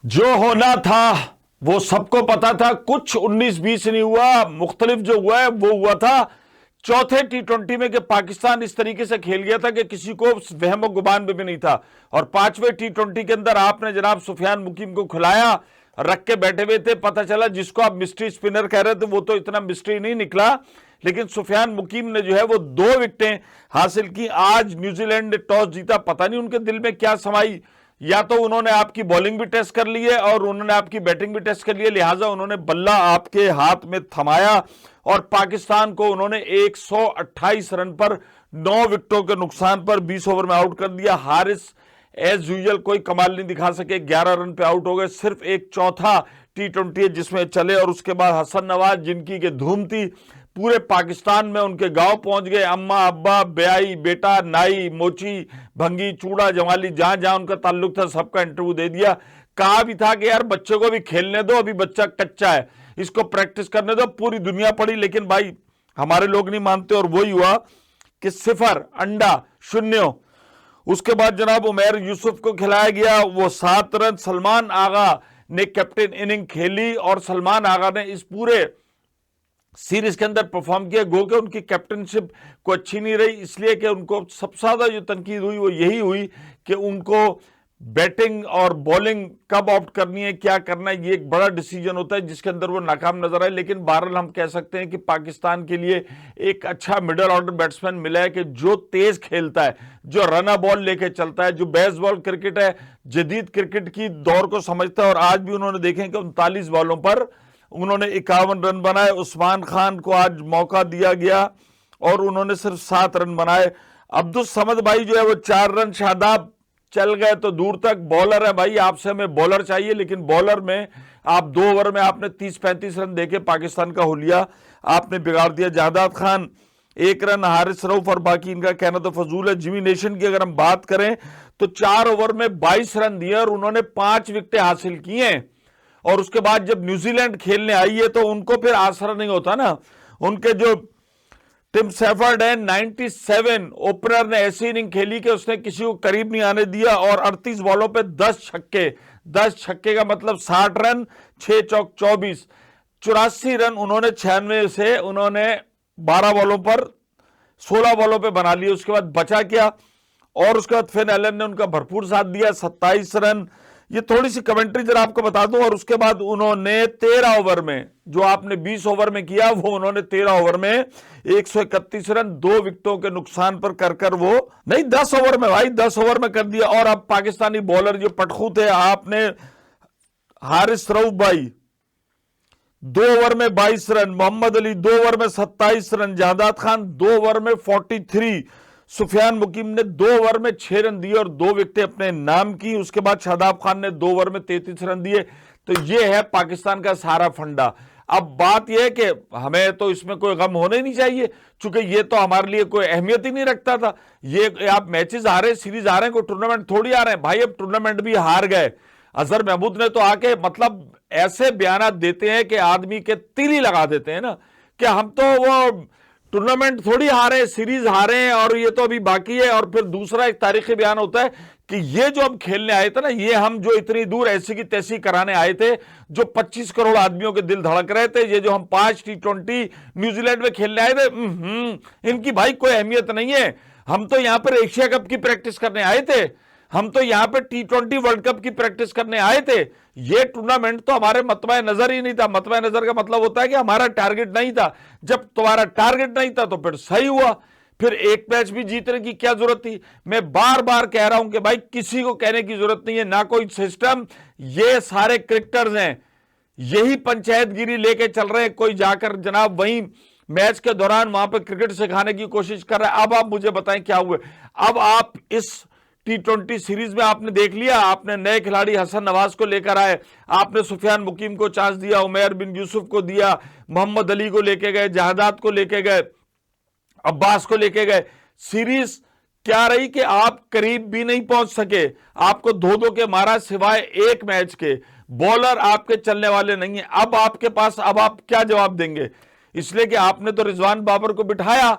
जो होना था वो सबको पता था। कुछ 19-20 नहीं हुआ, मुख्तलिफ जो हुआ है वो हुआ था चौथे T20 में कि पाकिस्तान इस तरीके से खेल गया था कि किसी को वहम गुमान में भी नहीं था। और पांचवें T20 के अंदर आपने जनाब सुफियान मुकीम को खिलाया, रख के बैठे हुए थे। पता चला जिसको आप मिस्ट्री स्पिनर कह रहे थे वो तो इतना मिस्ट्री नहीं निकला, लेकिन सुफियान मुकीम ने जो है वो 2 विकेटें हासिल की। आज न्यूजीलैंड ने टॉस जीता, पता नहीं उनके दिल में क्या समाई, या तो उन्होंने आपकी बॉलिंग भी टेस्ट कर ली है और उन्होंने आपकी बैटिंग भी टेस्ट कर ली है, लिहाजा उन्होंने बल्ला आपके हाथ में थमाया और पाकिस्तान को उन्होंने 128 रन पर 9 विकेटों के नुकसान पर 20 ओवर में आउट कर दिया। हारिस एज यूजुअल कोई कमाल नहीं दिखा सके, 11 रन पे आउट हो गए। सिर्फ एक चौथा T20 है जिसमें चले, और उसके बाद हसन नवाज जिनकी के धूम थी, पूरे पाकिस्तान में उनके गांव पहुंच गए। अम्मा अब्बा ब्याई बेटा नाई मोची भंगी चूड़ा जमाली जहां जहां उनका ताल्लुक था सबका इंटरव्यू दे दिया। कहा भी था कि यार बच्चे को भी खेलने दो, अभी बच्चा कच्चा है, इसको प्रैक्टिस करने दो। पूरी दुनिया पड़ी, लेकिन भाई हमारे लोग नहीं मानते, और वही हुआ कि 0 अंडा 0। उसके बाद जनाब उमैर यूसुफ को खिलाया गया, वो 7 रन। सलमान आगा ने कैप्टन इनिंग खेली और सलमान आगा ने इस पूरे सीरीज के अंदर परफॉर्म किया। गो के उनकी कैप्टनशिप को अच्छी नहीं रही, इसलिए कि उनको सबसे ज्यादा जो तनकीद हुई वो यही हुई कि उनको बैटिंग और बॉलिंग कब ऑप्ट करनी है, क्या करना है, ये एक बड़ा डिसीजन होता है जिसके अंदर वो नाकाम नजर आए। लेकिन बहरहाल हम कह सकते हैं कि पाकिस्तान के लिए एक अच्छा मिडल ऑर्डर बैट्समैन मिला है कि जो तेज खेलता है, जो रन बॉल लेके चलता है, जो बेसबॉल क्रिकेट है, जदीद क्रिकेट की दौर को समझता है। और आज भी उन्होंने देखें कि 39 बॉलों पर उन्होंने 51 रन बनाए। उस्मान खान को आज मौका दिया गया और उन्होंने सिर्फ 7 रन बनाए। अब्दुल समद भाई जो है वो 4 रन। शादाब चल गए तो दूर तक। बॉलर है भाई, आपसे हमें बॉलर चाहिए, लेकिन बॉलर में आप 2 ओवर में आपने 30-35 रन देके पाकिस्तान का हुलिया आपने बिगाड़ दिया। जादाद खान 1 रन, हारिस रऊफ, और बाकी इनका कहना तो फजूल है। जिमी नेशन की अगर हम बात करें तो 4 ओवर में 22 रन दिए और उन्होंने 5 विकेटें हासिल की हैं। और उसके बाद जब न्यूजीलैंड खेलने आई है तो उनको फिर आसरा नहीं होता ना। उनके जो टिम सेफर्ड है 97 ओपनर ने ऐसी इनिंग खेली कि उसने किसी को करीब नहीं आने दिया, और 38 बॉलों पे 10 छक्के। 10 छक्के का मतलब 60 रन, 6 चौक 24, 84 रन उन्होंने 96 से उन्होंने 12 बॉलों पर 16 बॉलों पे बना लिए। उसके बाद बचा क्या, और उसके बाद फिन एलन ने उनका भरपूर साथ दिया, 27 रन। ये थोड़ी सी कमेंट्री जरा आपको बता दूं। और उसके बाद उन्होंने 13 ओवर में, जो आपने 20 ओवर में किया, वो उन्होंने 13 ओवर में 131 रन 2 विकेटों के नुकसान पर कर वो नहीं 10 ओवर में भाई, 10 ओवर में कर दिया। और अब पाकिस्तानी बॉलर जो पटखू थे, आपने हारिस रऊफ भाई 2 ओवर में 22 रन, मोहम्मद अली 2 ओवर में 27 रन, जादाद खान 2 ओवर में 43, सुफियान मुकीम ने 2 ओवर में 6 रन दिए और 2 विकेटें अपने नाम की। उसके बाद शादाब खान ने 2 ओवर में 33 रन दिए। तो ये है पाकिस्तान का सारा फंडा। अब बात यह है कि हमें तो इसमें कोई गम होना ही नहीं चाहिए, क्योंकि ये तो हमारे लिए कोई अहमियत ही नहीं रखता था। ये आप मैचेस आ रहे हैं, सीरीज आ रहे हैं, कोई टूर्नामेंट थोड़ी आ रहे हैं भाई। अब टूर्नामेंट भी हार गए। अजहर महमूद ने तो आके मतलब ऐसे बयान देते हैं कि आदमी के तिल ही लगा देते हैं ना, कि हम तो वो टूर्नामेंट थोड़ी हारे, सीरीज हारे हैं और ये तो अभी बाकी है। और फिर दूसरा एक तारीखी बयान होता है कि ये जो हम खेलने आए थे ना, ये हम जो इतनी दूर ऐसी की तैसी कराने आए थे, जो 25 करोड़ आदमियों के दिल धड़क रहे थे, ये जो हम 5 T20 न्यूजीलैंड में खेलने आए थे, इनकी भाई कोई अहमियत नहीं है। हम तो यहां पर एशिया कप की प्रैक्टिस करने आए थे, हम तो यहां पे T20 वर्ल्ड कप की प्रैक्टिस करने आए थे। ये टूर्नामेंट तो हमारे मतवाए नजर ही नहीं था। मतवाए नजर का मतलब होता है कि हमारा टारगेट नहीं था। जब तुम्हारा टारगेट नहीं था तो फिर सही हुआ, फिर एक मैच भी जीतने की क्या जरूरत थी। मैं बार बार कह रहा हूं कि भाई किसी को कहने की जरूरत नहीं है, ना कोई सिस्टम। ये सारे क्रिकेटर्स हैं, यही पंचायतगिरी लेके चल रहे हैं। कोई जाकर जनाब वहीं मैच के दौरान वहां पर क्रिकेट सिखाने की कोशिश कर रहा है। अब आप मुझे बताएं क्या हुआ। अब आप इस T20 सीरीज में आपने देख लिया, आपने नए खिलाड़ी हसन नवाज को लेकर आए, आपने सुफियान मुकीम को चांस दिया, उमैर बिन यूसुफ को दिया, मोहम्मद अली को लेके गए, जहादात को लेके गए, अब्बास को लेके गए। सीरीज क्या रही कि आप करीब भी नहीं पहुंच सके। आपको 2-2 के मारा, सिवाय एक मैच के। बॉलर आपके चलने वाले नहीं है। अब आपके पास, अब आप क्या जवाब देंगे। इसलिए कि आपने तो रिजवान बाबर को बिठाया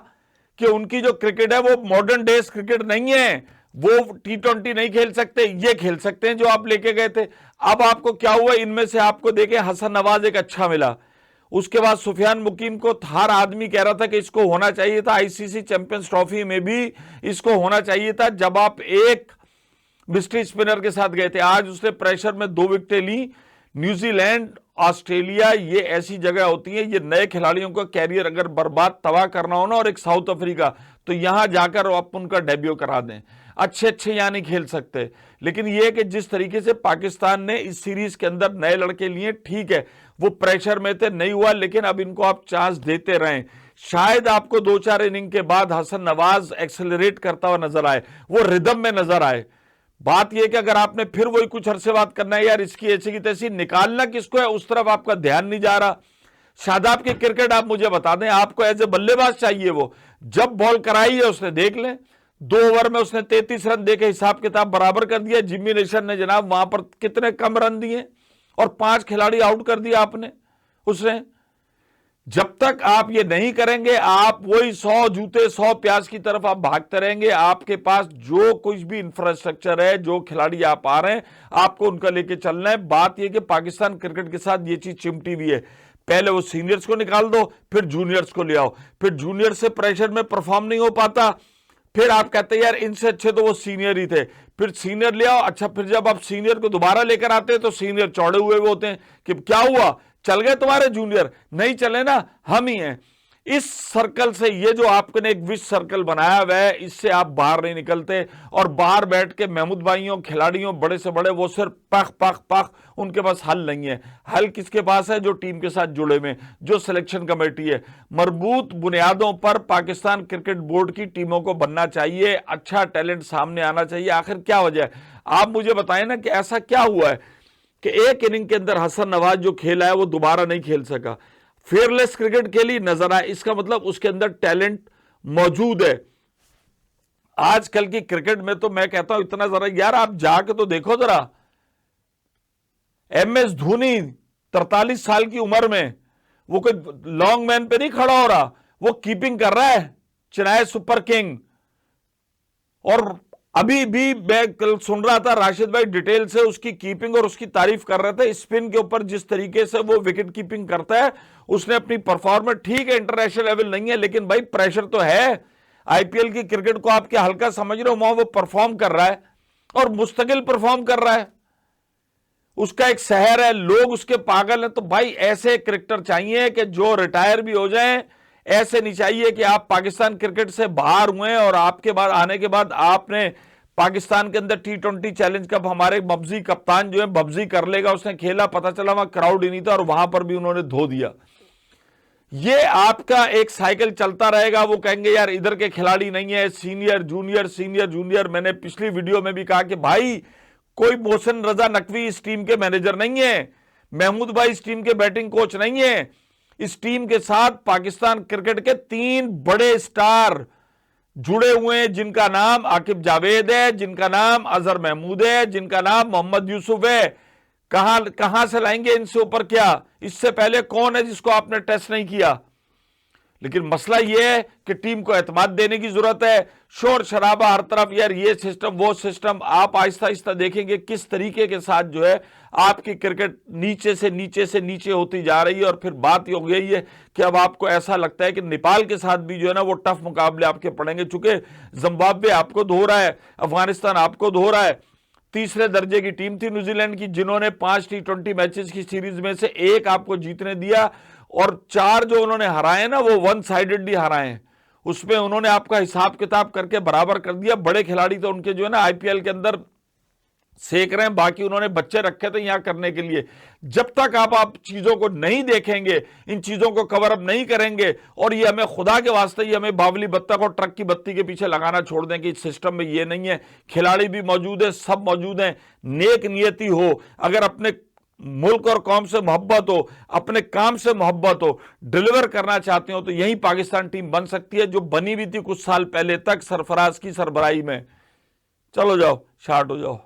कि उनकी जो क्रिकेट है वो मॉडर्न डेज क्रिकेट नहीं है। वो T20 नहीं खेल सकते, ये खेल सकते हैं जो आप लेके गए थे। अब आपको क्या हुआ, इनमें से आपको देखे हसन नवाज एक अच्छा मिला, उसके बाद सुफियान मुकीम को हर आदमी कह रहा था कि इसको होना चाहिए था, आईसीसी चैंपियंस ट्रॉफी में भी इसको होना चाहिए था जब आप एक मिस्ट्री स्पिनर के साथ गए थे। आज उसने प्रेशर में 2 विकेटें ली। न्यूजीलैंड, ऑस्ट्रेलिया, ये ऐसी जगह होती है, ये नए खिलाड़ियों का कैरियर अगर बर्बाद तबाह करना हो ना, और एक साउथ अफ्रीका, तो यहां जाकर आप उनका डेब्यू करा दें। अच्छे यहां नहीं खेल सकते, लेकिन यह कि जिस तरीके से पाकिस्तान ने इस सीरीज के अंदर नए लड़के लिए, ठीक है वो प्रेशर में थे, नहीं हुआ, लेकिन अब इनको आप चांस देते रहें। शायद आपको 2-4 इनिंग के बाद हसन नवाज एक्सेलरेट करता हुआ नजर आए, वो रिदम में नजर आए। बात यह कि अगर आपने फिर वही कुछ अरसे बात करना है, यार इसकी ऐसी की तैसी, निकालना किसको है, उस तरफ आपका ध्यान नहीं जा रहा। शादाब की क्रिकेट आप मुझे बता दें, आपको एज ए बल्लेबाज चाहिए, वो जब बॉल कराई है उसने देख लें, 2 ओवर में उसने 33 रन देके हिसाब किताब बराबर कर दिया। जिम्मी नेशन ने जनाब वहां पर कितने कम रन दिए और 5 खिलाड़ी आउट कर दिया आपने उसने। जब तक आप ये नहीं करेंगे, आप वही 100 जूते 100 प्याज की तरफ आप भागते रहेंगे। आपके पास जो कुछ भी इंफ्रास्ट्रक्चर है, जो खिलाड़ी आप आ रहे हैं, आपको उनका लेके चलना है। बात यह कि पाकिस्तान क्रिकेट के साथ ये चीज चिमटी हुई है, पहले वो सीनियर्स को निकाल दो, फिर जूनियर्स को ले आओ, फिर जूनियर से प्रेशर में परफॉर्म नहीं हो पाता, फिर आप कहते हैं यार इनसे अच्छे तो वो सीनियर ही थे, फिर सीनियर ले आओ। अच्छा, फिर जब आप सीनियर को दोबारा लेकर आते हैं तो सीनियर चौड़े हुए होते हैं कि क्या हुआ, चल गए तुम्हारे जूनियर, नहीं चले ना, हम ही हैं। इस सर्कल से, ये जो आपने एक विश सर्कल बनाया हुआ है, इससे आप बाहर नहीं निकलते। और बाहर बैठ के महमूद भाइयों, खिलाड़ियों बड़े से बड़े, वो सिर्फ पख, उनके पास हल नहीं है। हल किसके पास है, जो टीम के साथ जुड़े में, जो सिलेक्शन कमेटी है। मजबूत बुनियादों पर पाकिस्तान क्रिकेट बोर्ड की टीमों को बनना चाहिए, अच्छा टैलेंट सामने आना चाहिए। आखिर क्या वजह है, आप मुझे बताएं ना कि ऐसा क्या हुआ है कि एक इनिंग के अंदर हसन नवाज जो खेला है वो दोबारा नहीं खेल सका, फेयरलेस क्रिकेट खेली, नजर आए। इसका मतलब उसके अंदर टैलेंट मौजूद है। आजकल की क्रिकेट में तो मैं कहता हूं इतना, जरा यार आप जाके तो देखो जरा, MS धोनी 43 साल की उम्र में वो कोई लॉन्ग मैन पे नहीं खड़ा हो रहा, वो कीपिंग कर रहा है चेन्नई सुपर किंग। और अभी भी मैं कल सुन रहा था, राशिद भाई डिटेल से उसकी कीपिंग और उसकी तारीफ कर रहे थे। स्पिन के ऊपर जिस तरीके से वो विकेट कीपिंग करता है, उसने अपनी परफॉर्मेंस, ठीक है इंटरनेशनल लेवल नहीं है, लेकिन भाई प्रेशर तो है। IPL की क्रिकेट को आप क्या हल्का समझ रहे हो, वहां वो परफॉर्म कर रहा है और मुस्तकिल परफॉर्म कर रहा है। उसका एक शहर है, लोग उसके पागल हैं। तो भाई ऐसे क्रिकेटर चाहिए कि जो रिटायर भी हो जाएं। ऐसे नहीं चाहिए कि आप पाकिस्तान क्रिकेट से बाहर हुए और आपके बाद आने के बाद आपने पाकिस्तान के अंदर T20 चैलेंज कप, हमारे बब्जी कप्तान जो है बब्जी कर लेगा, उसने खेला, पता चला वहां क्राउड ही नहीं था और वहां पर भी उन्होंने धो दिया। ये आपका एक साइकिल चलता रहेगा। वो कहेंगे यार इधर के खिलाड़ी नहीं है, सीनियर जूनियर सीनियर जूनियर। मैंने पिछली वीडियो में भी कहा कि भाई कोई मोहसिन रजा नकवी इस टीम के मैनेजर नहीं है, महमूद भाई इस टीम के बैटिंग कोच नहीं है। इस टीम के साथ पाकिस्तान क्रिकेट के 3 बड़े स्टार जुड़े हुए हैं, जिनका नाम आकिब जावेद है, जिनका नाम अजहर महमूद है, जिनका नाम मोहम्मद यूसुफ है। कहां से लाएंगे इनसे ऊपर, क्या इससे पहले कौन है जिसको आपने टेस्ट नहीं किया। लेकिन मसला यह है कि टीम को एतमाद देने की जरूरत है। शोर शराबा हर तरफ, यार ये सिस्टम वो सिस्टम, आप आहिस्ता आहिस्ता देखेंगे किस तरीके के साथ जो है आपकी क्रिकेट नीचे से नीचे होती जा रही है। और फिर बात ये हो गई है कि अब आपको ऐसा लगता है कि नेपाल के साथ भी जो है ना वो टफ मुकाबले आपके पड़ेंगे, चूंकि जिम्बाब्वे आपको धो रहा है, अफगानिस्तान आपको धो रहा है। तीसरे दर्जे की टीम थी न्यूजीलैंड की, जिन्होंने 5 T20 मैचेस की सीरीज में से 1 आपको जीतने दिया, और 4 जो उन्होंने हराए ना वो 1 साइडेडली हराए। उसमें उन्होंने आपका हिसाब किताब करके बराबर कर दिया। बड़े खिलाड़ी तो उनके जो है ना IPL के अंदर सेक रहे हैं, बाकी उन्होंने बच्चे रखे थे यहां करने के लिए। जब तक आप चीजों को नहीं देखेंगे, इन चीजों को कवर अप नहीं करेंगे, और ये हमें खुदा के वास्ते ये हमें बावली बत्तख और ट्रक की बत्ती के पीछे लगाना छोड़ दें कि इस सिस्टम में ये नहीं है। खिलाड़ी भी मौजूद है, सब मौजूद हैं, नेक नियति हो, अगर अपने मुल्क और कौम से मोहब्बत हो, अपने काम से मोहब्बत हो, डिलीवर करना चाहते हो, तो यही पाकिस्तान टीम बन सकती है जो बनी हुई थी कुछ साल पहले तक सरफराज की सरबराही में। चलो जाओ शार्ट हो जाओ।